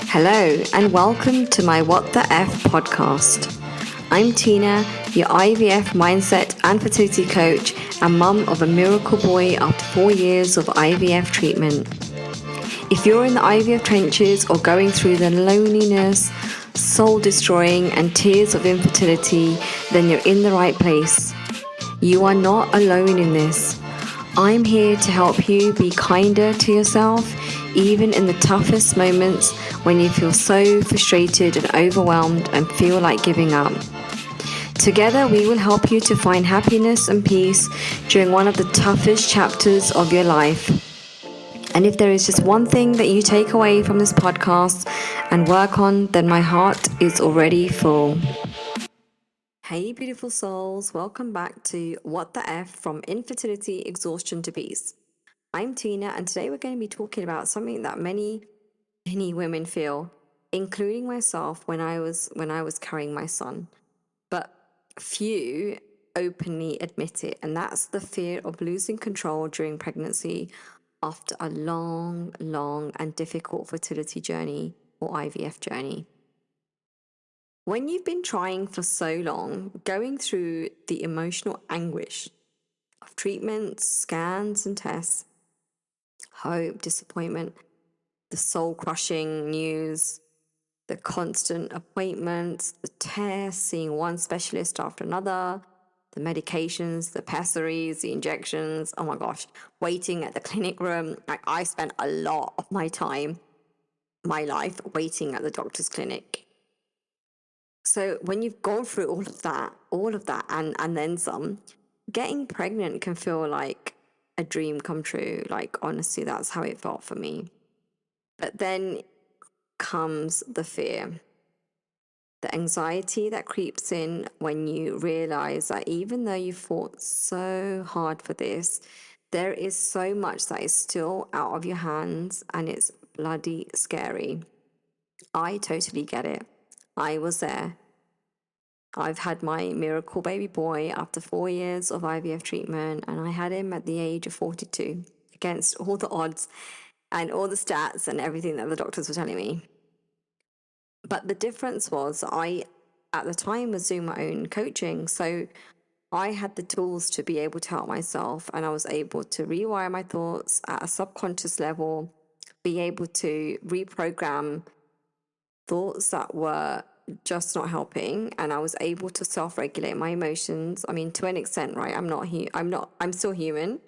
Hello, and welcome to my What the F podcast. I'm Tina, your IVF mindset and fertility coach, and mum of a miracle boy after 4 years of IVF treatment. If you're in the IVF trenches or going through the loneliness, soul destroying, and tears of infertility, then you're in the right place. You are not alone in this. I'm here to help you be kinder to yourself, even in the toughest moments when you feel so frustrated and overwhelmed and feel like giving up. Together, we will help you to find happiness and peace during one of the toughest chapters of your life. And if there is just one thing that you take away from this podcast and work on, then my heart is already full. Hey, beautiful souls. Welcome back to What the F, from Infertility Exhaustion to Peace. I'm Tina, and today we're going to be talking about something that many women feel, including myself when I was carrying my son. But few openly admit it, and that's the fear of losing control during pregnancy after a long and difficult fertility journey or IVF journey. When you've been trying for so long, going through the emotional anguish of treatments, scans and tests, hope, disappointment, the soul-crushing news, the constant appointments, the tests, seeing one specialist after another, the medications, the pessaries, the injections, oh my gosh, waiting at the clinic room. I spent a lot of my life waiting at the doctor's clinic. So when you've gone through all of that and then some, getting pregnant can feel like a dream come true. Like, honestly, that's how it felt for me. But then comes the fear, the anxiety that creeps in when you realize that even though you fought so hard for this, there is so much that is still out of your hands, and it's bloody scary. I totally get it. I was there. I've had my miracle baby boy after 4 years of IVF treatment, and I had him at the age of 42 against all the odds and all the stats and everything that the doctors were telling me. But the difference was I, at the time, was doing my own coaching. So I had the tools to be able to help myself, and I was able to rewire my thoughts at a subconscious level, be able to reprogram thoughts that were just not helping, and I was able to self-regulate my emotions. I mean, to an extent, right? I'm still human.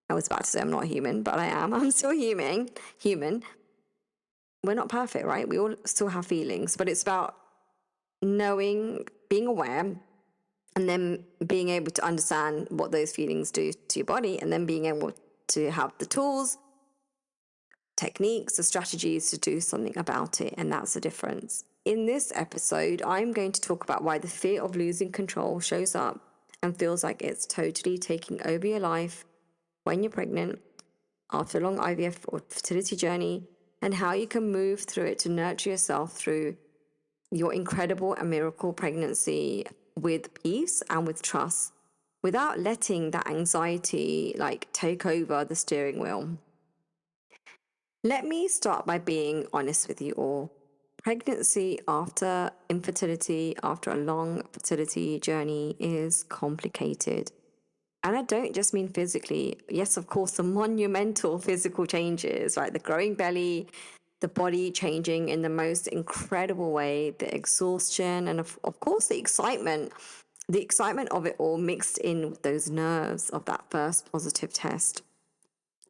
I was about to say I'm not human, but I am. I'm still human. We're not perfect, right? We all still have feelings, but it's about knowing, being aware, and then being able to understand what those feelings do to your body, and then being able to have the tools, techniques, the strategies to do something about it. And that's the difference. In this episode, I'm going to talk about why the fear of losing control shows up and feels like it's totally taking over your life when you're pregnant, after a long IVF or fertility journey, and how you can move through it to nurture yourself through your incredible and miracle pregnancy with peace and with trust, without letting that anxiety take over the steering wheel. Let me start by being honest with you all. Pregnancy after infertility, after a long fertility journey, is complicated. And I don't just mean physically. Yes, of course, the monumental physical changes, right? The growing belly, the body changing in the most incredible way, the exhaustion, and of course, the excitement of it all mixed in with those nerves of that first positive test.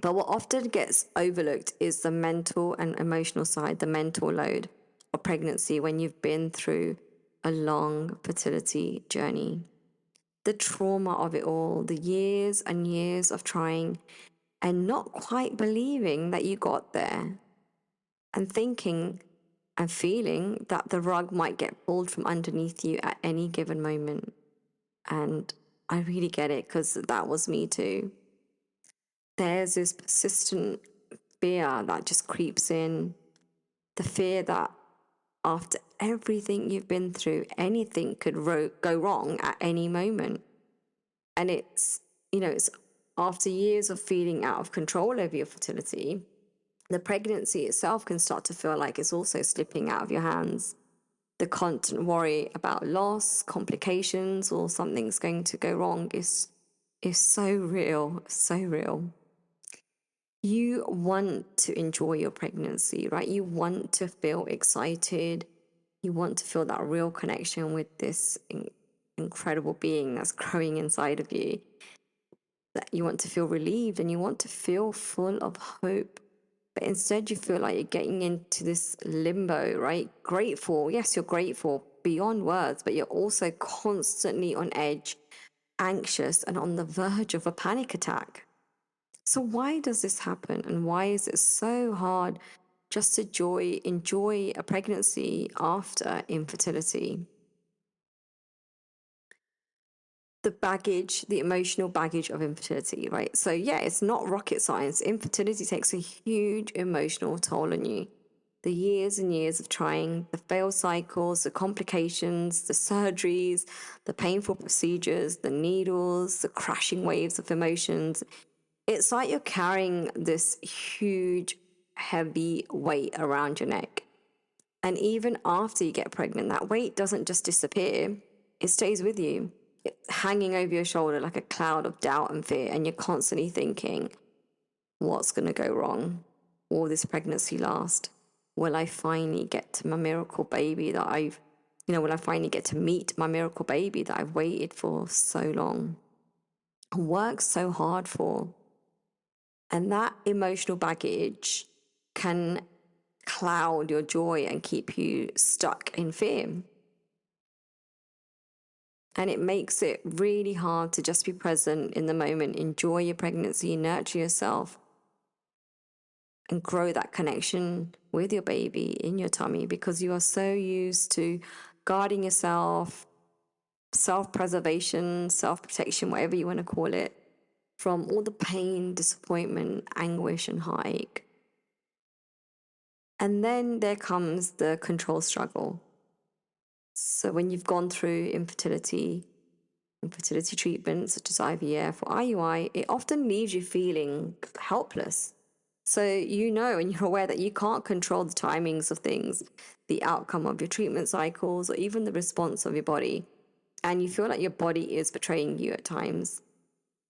But what often gets overlooked is the mental and emotional side, the mental load of pregnancy when you've been through a long fertility journey. The trauma of it all, the years and years of trying and not quite believing that you got there, and thinking and feeling that the rug might get pulled from underneath you at any given moment. And I really get it, because that was me too. There's this persistent fear that just creeps in, the fear that after everything you've been through, anything could go wrong at any moment. And it's after years of feeling out of control over your fertility, the pregnancy itself can start to feel like it's also slipping out of your hands. The constant worry about loss, complications, or something's going to go wrong is so real, so real. You want to enjoy your pregnancy, right? You want to feel excited. You want to feel that real connection with this incredible being that's growing inside of you. That you want to feel relieved and you want to feel full of hope. But instead, you feel like you're getting into this limbo, right? Grateful. Yes, you're grateful beyond words, but you're also constantly on edge, anxious, and on the verge of a panic attack. So, why does this happen? And why is it so hard just to enjoy a pregnancy after infertility? The baggage, the emotional baggage of infertility, right? So, yeah, it's not rocket science. Infertility takes a huge emotional toll on you. The years and years of trying, the failed cycles, the complications, the surgeries, the painful procedures, the needles, the crashing waves of emotions. It's like you're carrying this huge, heavy weight around your neck. And even after you get pregnant, that weight doesn't just disappear, it stays with you. It's hanging over your shoulder like a cloud of doubt and fear. And you're constantly thinking, what's going to go wrong? Will this pregnancy last? Will I finally get to my miracle baby that will I finally get to meet my miracle baby that I've waited for so long, worked so hard for? And that emotional baggage can cloud your joy and keep you stuck in fear. And it makes it really hard to just be present in the moment, enjoy your pregnancy, nurture yourself, and grow that connection with your baby in your tummy because you are so used to guarding yourself, self-preservation, self-protection, whatever you want to call it, from all the pain, disappointment, anguish, and heartache. And then there comes the control struggle. So when you've gone through infertility treatments such as IVF or IUI, it often leaves you feeling helpless. So you know and you're aware that you can't control the timings of things, the outcome of your treatment cycles, or even the response of your body. And you feel like your body is betraying you at times.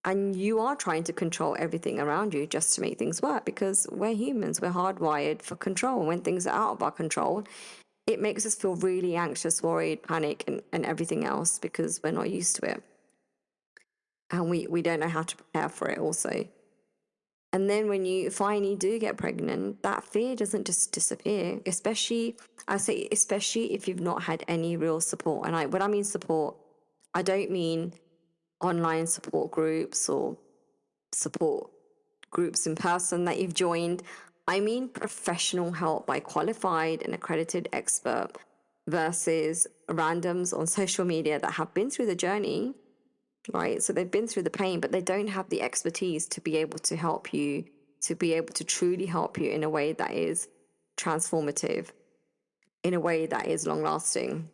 And you are trying to control everything around you just to make things work because we're humans, we're hardwired for control. When things are out of our control, it makes us feel really anxious, worried, panic, and everything else because we're not used to it. And we don't know how to prepare for it also. And then when you finally do get pregnant, that fear doesn't just disappear, especially if you've not had any real support. And when I mean support, I don't mean online support groups or support groups in person that you've joined. I mean professional help by qualified and accredited expert versus randoms on social media that have been through the journey, right? So they've been through the pain, but they don't have the expertise to be able to help you, to be able to truly help you in a way that is transformative, in a way that is long lasting.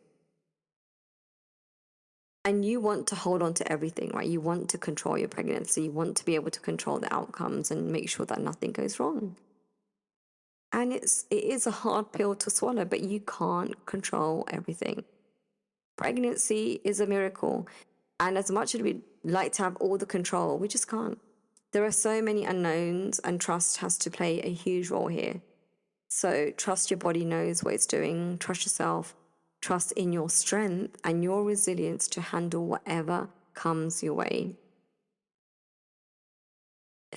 And you want to hold on to everything, right? You want to control your pregnancy. You want to be able to control the outcomes and make sure that nothing goes wrong. And it is a hard pill to swallow, but you can't control everything. Pregnancy is a miracle. And as much as we'd like to have all the control, we just can't. There are so many unknowns, and trust has to play a huge role here. So trust your body knows what it's doing. Trust yourself. Trust in your strength and your resilience to handle whatever comes your way.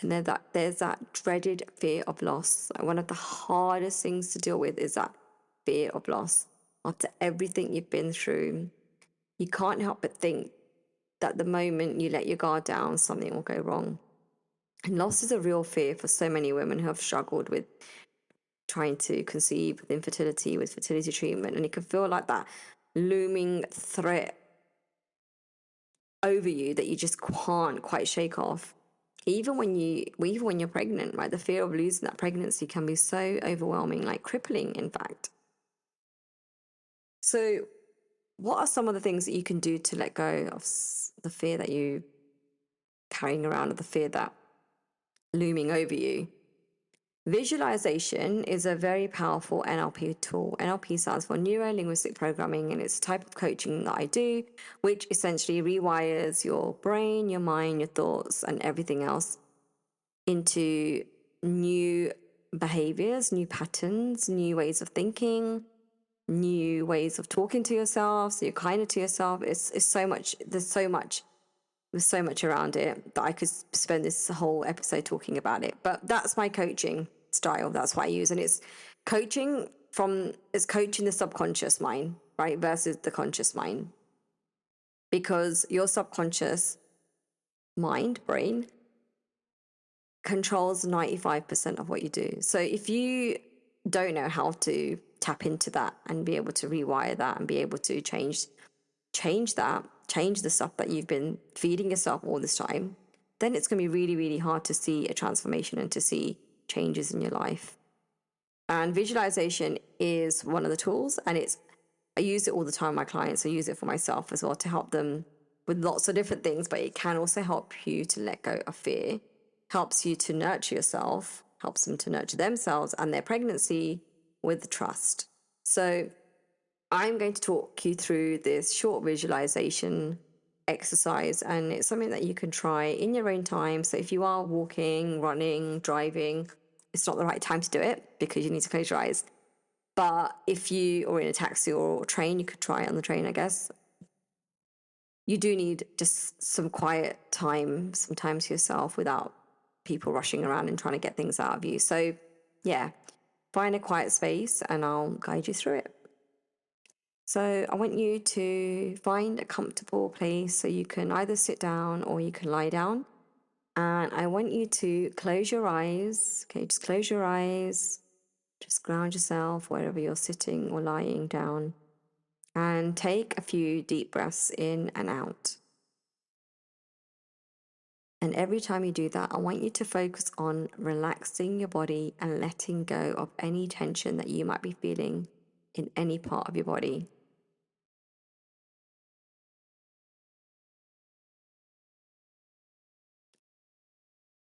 And there's that dreaded fear of loss. One of the hardest things to deal with is that fear of loss. After everything you've been through, you can't help but think that the moment you let your guard down, something will go wrong. And loss is a real fear for so many women who have struggled with trying to conceive, with infertility, with fertility treatment. And it can feel like that looming threat over you that you just can't quite shake off. Even when you're pregnant, right? The fear of losing that pregnancy can be so overwhelming, like crippling, in fact. So what are some of the things that you can do to let go of the fear that you carrying around, or the fear that looming over you? Visualization is a very powerful NLP tool. NLP stands for Neuro Linguistic Programming, and it's a type of coaching that I do, which essentially rewires your brain, your mind, your thoughts, and everything else into new behaviors, new patterns, new ways of thinking, new ways of talking to yourself. So you're kinder to yourself. It's so much. There's so much around it that I could spend this whole episode talking about it. But that's my coaching style. That's what I use. And it's coaching the subconscious mind, right? Versus the conscious mind. Because your subconscious mind, brain, controls 95% of what you do. So if you don't know how to tap into that and be able to rewire that and be able to change the stuff that you've been feeding yourself all this time, then it's going to be really, really hard to see a transformation and to see changes in your life. And visualization is one of the tools, and I use it all the time with my clients. I use it for myself as well to help them with lots of different things, but it can also help you to let go of fear, helps you to nurture yourself, helps them to nurture themselves and their pregnancy with trust. So I'm going to talk you through this short visualization exercise, and it's something that you can try in your own time. So if you are walking, running, driving, it's not the right time to do it because you need to close your eyes. But if you are in a taxi or a train, you could try it on the train, I guess. You do need just some quiet time, some time to yourself without people rushing around and trying to get things out of you. So yeah, find a quiet space and I'll guide you through it. So I want you to find a comfortable place so you can either sit down or you can lie down. And I want you to close your eyes. Okay, just close your eyes. Just ground yourself wherever you're sitting or lying down. And take a few deep breaths in and out. And every time you do that, I want you to focus on relaxing your body and letting go of any tension that you might be feeling in any part of your body.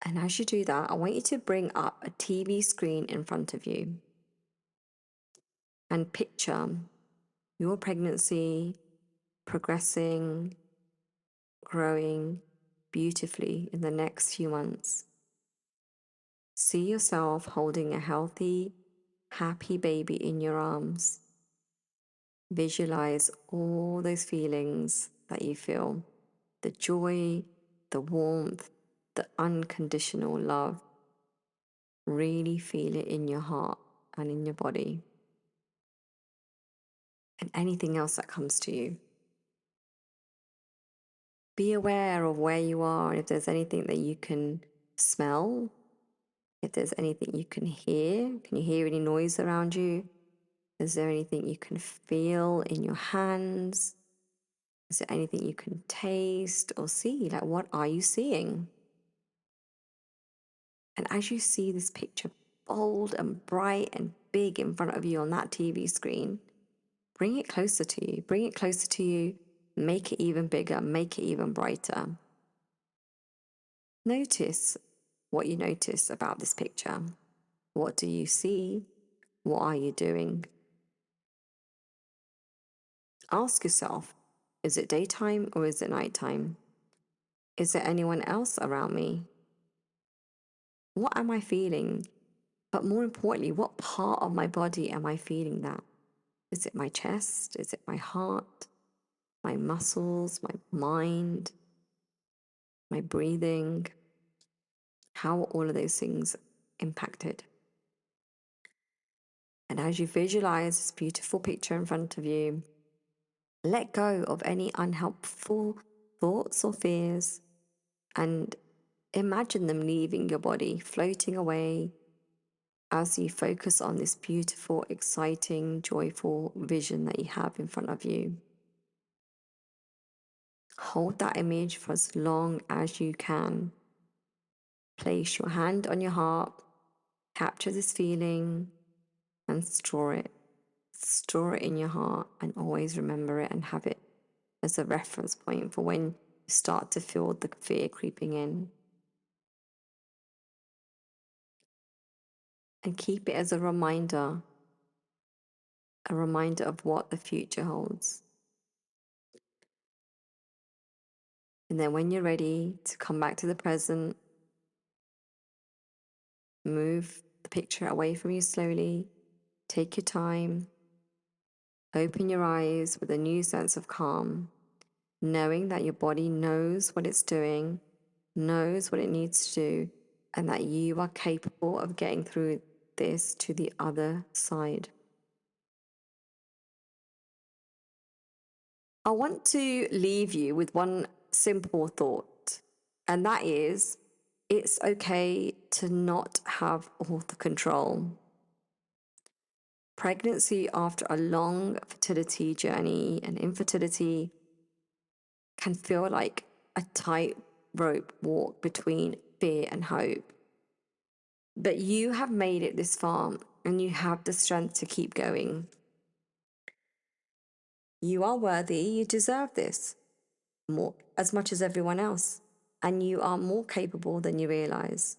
And as you do that, I want you to bring up a TV screen in front of you and picture your pregnancy progressing, growing beautifully in the next few months. See yourself holding a healthy, happy baby in your arms. Visualize all those feelings that you feel, the joy, the warmth, the unconditional love. Really feel it in your heart and in your body. And anything else that comes to you. Be aware of where you are, and if there's anything that you can smell, if there's anything you can hear. Can you hear any noise around you? Is there anything you can feel in your hands? Is there anything you can taste or see? Like, what are you seeing? And as you see this picture bold and bright and big in front of you on that TV screen, bring it closer to you. Bring it closer to you. Make it even bigger. Make it even brighter. Notice what you notice about this picture. What do you see? What are you doing? Ask yourself, is it daytime or is it nighttime? Is there anyone else around me? What am I feeling? But more importantly, what part of my body am I feeling that? Is it my chest? Is it my heart? My muscles? My mind? My breathing? How are all of those things impacted? And as you visualize this beautiful picture in front of you, let go of any unhelpful thoughts or fears and imagine them leaving your body, floating away as you focus on this beautiful, exciting, joyful vision that you have in front of you. Hold that image for as long as you can. Place your hand on your heart, capture this feeling, and store it. Store it in your heart and always remember it and have it as a reference point for when you start to feel the fear creeping in. and keep it as a reminder of what the future holds. And then when you're ready to come back to the present, move the picture away from you slowly. Take your time. Open your eyes with a new sense of calm, knowing that your body knows what it's doing, knows what it needs to do, and that you are capable of getting through this to the other side. I want to leave you with one simple thought, and that is it's okay to not have all the control. Pregnancy after a long fertility journey and infertility can feel like a tightrope walk between fear and hope. But you have made it this far and you have the strength to keep going. You are worthy, you deserve this more as much as everyone else, and you are more capable than you realize.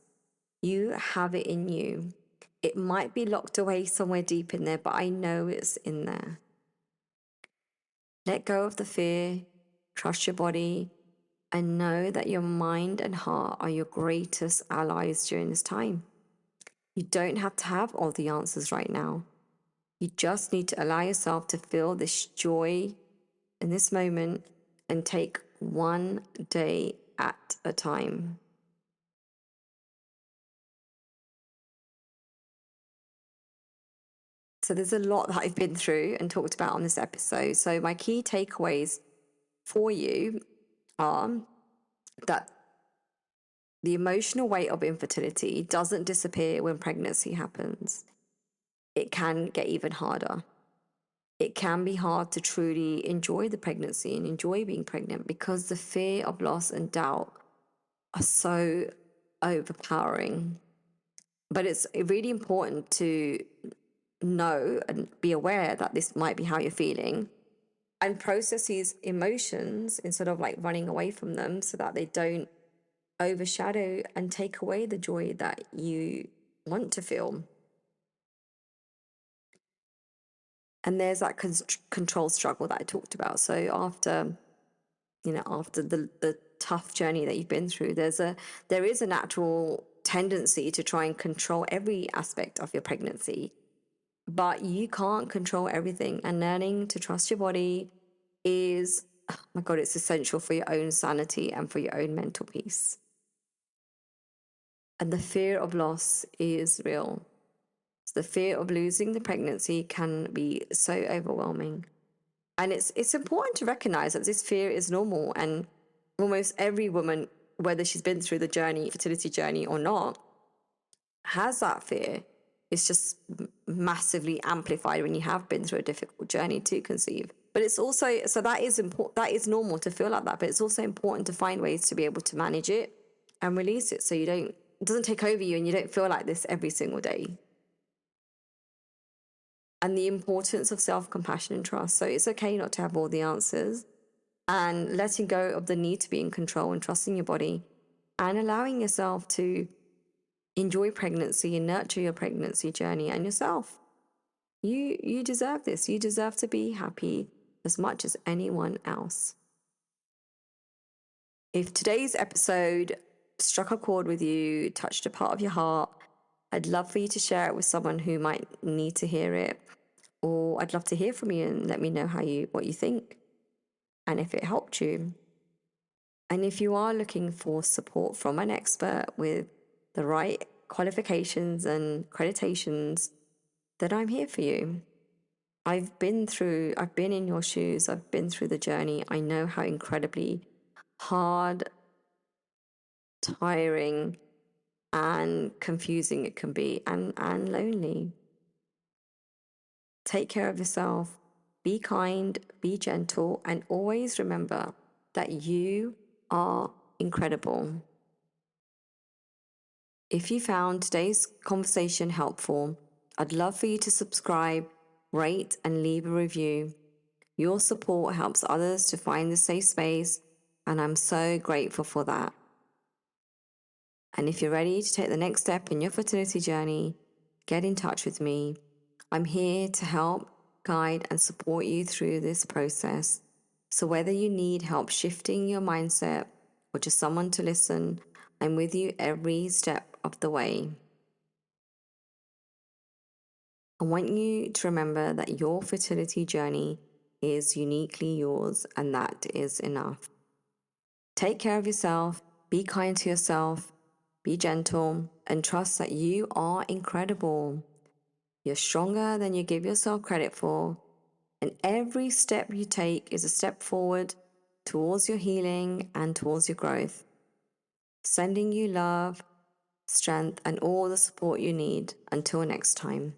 You have it in you. It might be locked away somewhere deep in there, but I know it's in there. Let go of the fear, trust your body, and know that your mind and heart are your greatest allies during this time. You don't have to have all the answers right now. You just need to allow yourself to feel this joy in this moment and take one day at a time. So there's a lot that I've been through and talked about on this episode. So my key takeaways for you are that the emotional weight of infertility doesn't disappear when pregnancy happens. It can get even harder. It can be hard to truly enjoy the pregnancy and enjoy being pregnant because the fear of loss and doubt are so overpowering. But it's really important to know and be aware that this might be how you're feeling and process these emotions instead of like running away from them so that they don't overshadow and take away the joy that you want to feel. And there's that control struggle that I talked about. So after the tough journey that you've been through, there is a natural tendency to try and control every aspect of your pregnancy. But you can't control everything. And learning to trust your body is, oh my God, it's essential for your own sanity and for your own mental peace. And the fear of loss is real. The fear of losing the pregnancy can be so overwhelming. And it's important to recognize that this fear is normal. And almost every woman, whether she's been through the fertility journey or not, has that fear. It's just massively amplified when you have been through a difficult journey to conceive. But it's also, so that is important, that is normal to feel like that, but it's also important to find ways to be able to manage it and release it so it doesn't take over you and you don't feel like this every single day. And the importance of self-compassion and trust. So it's okay not to have all the answers, and letting go of the need to be in control and trusting your body and allowing yourself to enjoy pregnancy and nurture your pregnancy journey and yourself. You deserve this. You deserve to be happy as much as anyone else. If today's episode struck a chord with you, touched a part of your heart, I'd love for you to share it with someone who might need to hear it. Or I'd love to hear from you and let me know what you think and if it helped you. And if you are looking for support from an expert with the right qualifications and accreditations, then I'm here for you. I've been in your shoes, I've been through the journey. I know how incredibly hard, tiring, and confusing it can be, and lonely. Take care of yourself, be kind, be gentle, and always remember that you are incredible. If you found today's conversation helpful, I'd love for you to subscribe, rate, and leave a review. Your support helps others to find the safe space, and I'm so grateful for that. And if you're ready to take the next step in your fertility journey, get in touch with me. I'm here to help, guide, and support you through this process. So, whether you need help shifting your mindset or just someone to listen, I'm with you every step of the way. I want you to remember that your fertility journey is uniquely yours, and that is enough. Take care of yourself, be kind to yourself, be gentle, and trust that you are incredible. You're stronger than you give yourself credit for, and every step you take is a step forward towards your healing and towards your growth. Sending you love, strength, and all the support you need. Until next time.